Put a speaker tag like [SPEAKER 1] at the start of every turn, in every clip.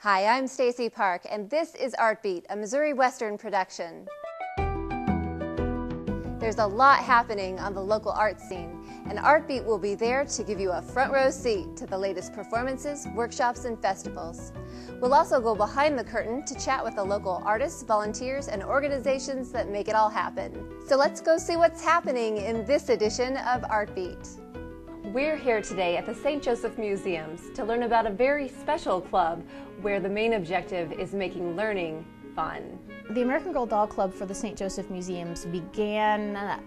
[SPEAKER 1] Hi, I'm Stacey Park, and this is Art Beat, a Missouri Western production. There's a lot happening on the local art scene, and Art Beat will be there to give you a front row seat to the latest performances, workshops, and festivals. We'll also go behind the curtain to chat with the local artists, volunteers, and organizations that make it all happen. So let's go see what's happening in this edition of Art Beat. We're here today at the St. Joseph Museums to learn about a very special club where the main objective is making learning fun.
[SPEAKER 2] The American Girl Doll Club for the St. Joseph Museums began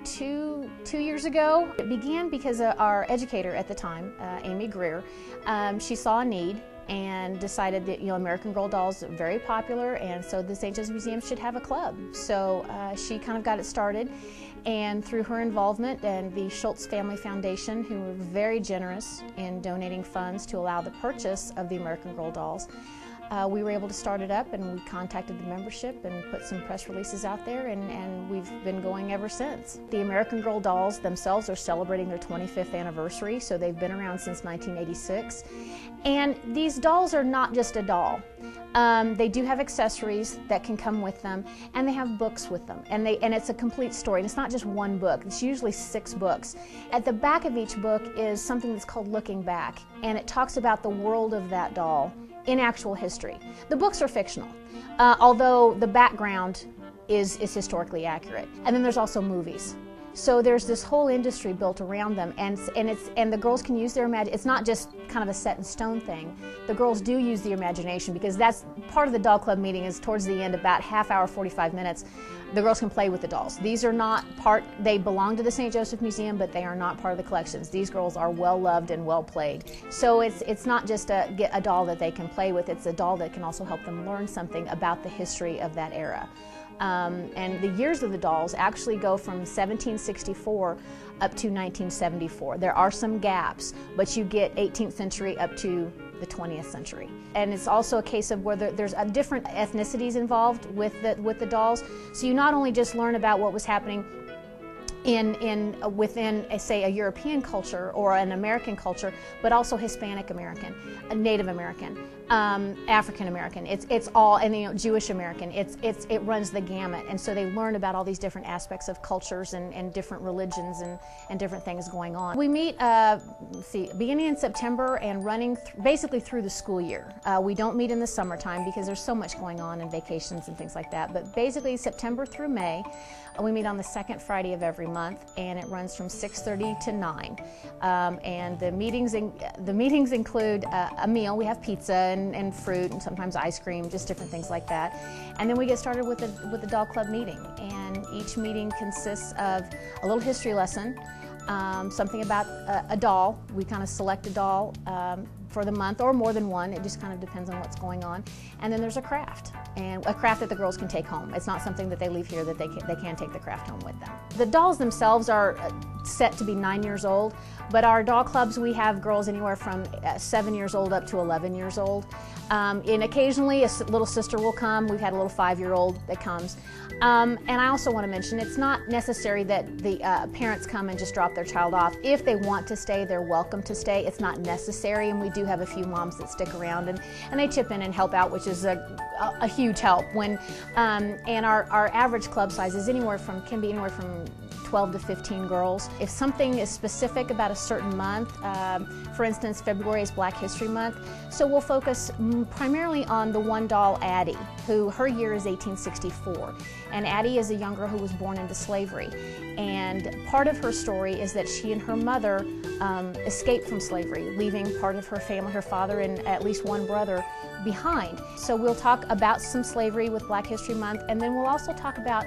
[SPEAKER 2] 2 years ago. It began because our educator at the time, Amy Greer, she saw a need and decided that American Girl dolls are very popular, and so the St. Joseph Museum should have a club. So she kind of got it started, and through her involvement and the Schultz Family Foundation, who were very generous in donating funds to allow the purchase of the American Girl dolls, we were able to start it up, and we contacted the membership and put some press releases out there, and we've been going ever since. The American Girl dolls themselves are celebrating their 25th anniversary, so they've been around since 1986. And these dolls are not just a doll. They do have accessories that can come with them, and they have books with them, and it's a complete story. And it's not just one book, it's usually 6 books. At the back of each book is something that's called Looking Back, and it talks about the world of that doll in actual history. The books are fictional, although the background is historically accurate. And then there's also movies. So there's this whole industry built around them, and the girls can use their imagination. It's not just kind of a set in stone thing. The girls do use their imagination, because that's part of the doll club meeting. Is towards the end, about half hour, 45 minutes, the girls can play with the dolls. These are not they belong to the St. Joseph Museum, but they are not part of the collections. These girls are well loved and well played. So it's not just a doll that they can play with, it's a doll that can also help them learn something about the history of that era. And the years of the dolls actually go from 1764 up to 1974. There are some gaps, but you get 18th century up to the 20th century. And it's also a case of where there's different ethnicities involved with the dolls. So you not only just learn about what was happening within, say, a European culture or an American culture, but also Hispanic American, Native American, African American. It's all, and Jewish American. It runs the gamut, and so they learn about all these different aspects of cultures and different religions and different things going on. We meet, beginning in September and running basically through the school year. We don't meet in the summertime because there's so much going on and vacations and things like that. But basically September through May, we meet on the second Friday of every month, and it runs from 6:30 to 9. And the meetings include a meal. We have pizza and fruit and sometimes ice cream, just different things like that. And then we get started with the doll club meeting. And each meeting consists of a little history lesson, something about a doll. We kind of select a doll for the month, or more than one. It just kind of depends on what's going on. And then there's a craft, and a craft that the girls can take home. It's not something that they leave here, that they can take the craft home with them. The dolls themselves are set to be 9 years old, but our doll clubs, we have girls anywhere from 7 years old up to 11 years old. And occasionally a little sister will come. We've had a little 5-year-old that comes. And I also want to mention, it's not necessary that the parents come and just drop their child off. If they want to stay, they're welcome to stay. It's not necessary, and we do have a few moms that stick around and they chip in and help out, which is a huge help. And our average club size is can be anywhere from 12 to 15 girls. If something is specific about a certain month, for instance, February is Black History Month, so we'll focus primarily on the one doll, Addie, her year is 1864. And Addie is a young girl who was born into slavery. And part of her story is that she and her mother escaped from slavery, leaving part of her family, her father and at least one brother, behind. So we'll talk about some slavery with Black History Month, and then we'll also talk about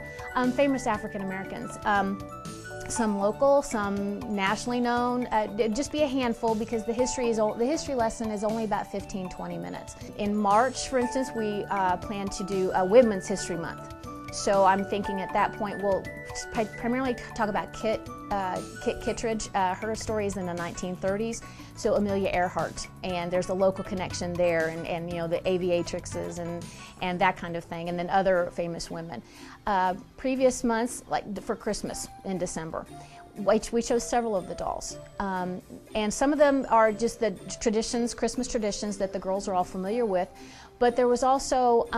[SPEAKER 2] famous African Americans. Some local, some nationally known, just be a handful, because the history lesson is only about 15-20 minutes. In March, for instance, we plan to do a Women's History Month. So I'm thinking at that point we'll primarily talk about Kit Kittredge. Her story is in the 1930s, so Amelia Earhart, and there's a local connection there, and the aviatrixes and that kind of thing, and then other famous women. Previous months, like for Christmas in December, we chose several of the dolls. And some of them are just the traditions, Christmas traditions that the girls are all familiar with. But there was also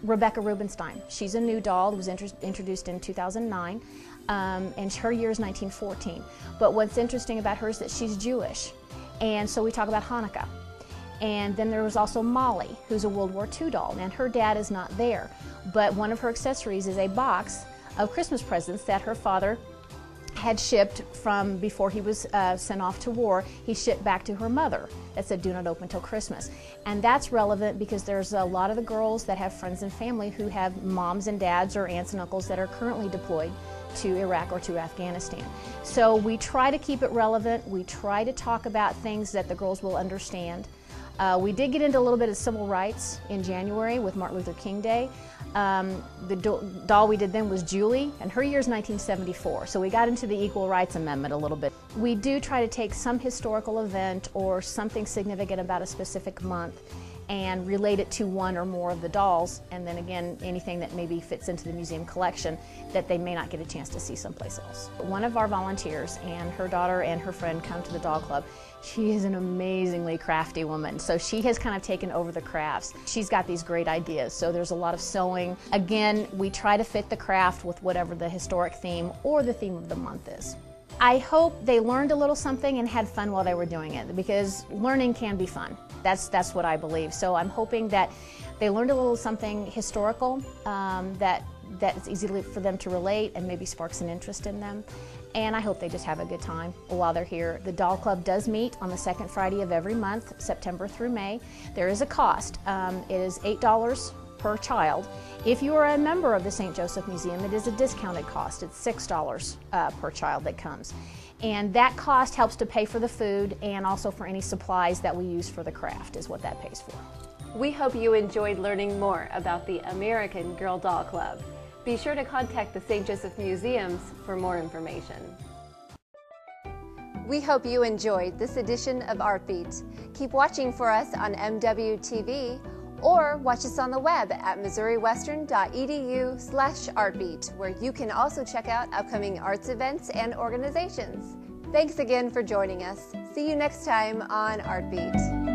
[SPEAKER 2] Rebecca Rubenstein. She's a new doll that was introduced in 2009, and her year is 1914. But what's interesting about her is that she's Jewish, and so we talk about Hanukkah. And then there was also Molly, who's a World War II doll, and her dad is not there. But one of her accessories is a box of Christmas presents that her father had shipped from before he was sent off to war. He shipped back to her mother that said, "Do not open till Christmas." And that's relevant because there's a lot of the girls that have friends and family who have moms and dads or aunts and uncles that are currently deployed to Iraq or to Afghanistan. So we try to keep it relevant. We try to talk about things that the girls will understand. We did get into a little bit of civil rights in January with Martin Luther King Day. The doll we did then was Julie, and her year is 1974, so we got into the Equal Rights Amendment a little bit. We do try to take some historical event or something significant about a specific month and relate it to one or more of the dolls, and then again, anything that maybe fits into the museum collection that they may not get a chance to see someplace else. One of our volunteers and her daughter and her friend come to the doll club. She is an amazingly crafty woman, so she has kind of taken over the crafts. She's got these great ideas, so there's a lot of sewing. Again, we try to fit the craft with whatever the historic theme or the theme of the month is. I hope they learned a little something and had fun while they were doing it, because learning can be fun. That's what I believe. So I'm hoping that they learned a little something historical that it's easy for them to relate and maybe sparks an interest in them. And I hope they just have a good time while they're here. The Doll Club does meet on the second Friday of every month, September through May. There is a cost. It is $8 per child. If you are a member of the St. Joseph Museum, it is a discounted cost. It's $6 per child that comes. And that cost helps to pay for the food and also for any supplies that we use for the craft is what that pays for.
[SPEAKER 1] We hope you enjoyed learning more about the American Girl Doll Club. Be sure to contact the St. Joseph Museums for more information. We hope you enjoyed this edition of Artbeat. Keep watching for us on MWTV or watch us on the web at missouriwestern.edu/artbeat, where you can also check out upcoming arts events and organizations. Thanks again for joining us. See you next time on Artbeat.